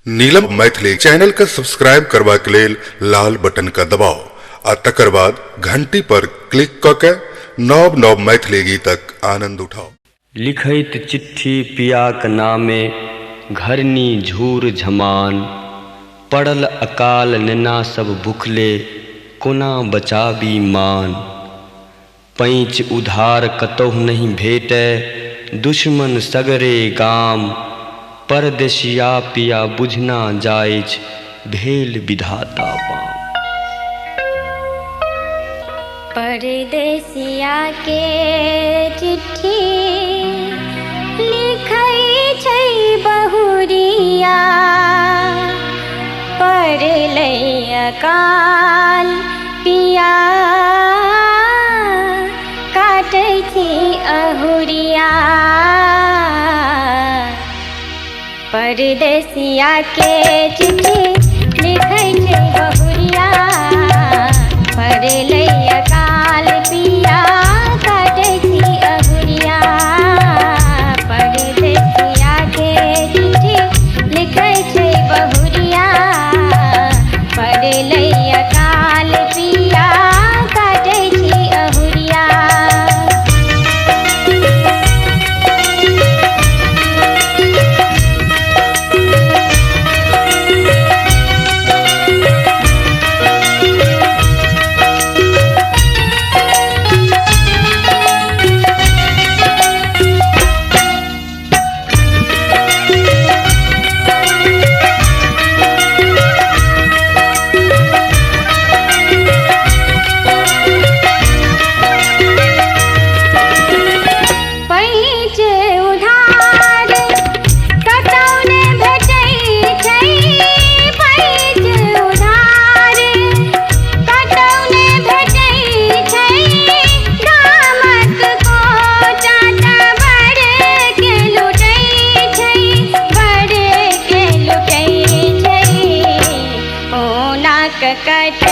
नीलम Maithili channel का subscribe करबा के लेल लाल बटन का दबाओ आ तकर बाद घंटी पर क्लिक क के नव नव मैथिली गीतक आनंद उठाओ। लिखैत चिट्ठी पियाक नामे घरनी झूर झमान, पड़ल अकाल नेना सब भुखले कोना बचाबी मान। पैंच उधार कतहु नहीं भेटै दुश्मन सगरे गाम, परदेसिया पिया बुझना जाइछ भेल विधाता बाम। परदेसिया के चिट्ठी लिखै छै बहुरिया, पड़लै अकाल पिया काटै छी अहुरिया। परदेसिया के चिट्ठी लिखै छै बहुरिया, पड़लै अकाल पिया काटै छी अहुरिया। परदेसिया के चिट्ठी लिखै छै बहुरिया, पड़लै अकाल पिया काटै छी अहुरिया। कट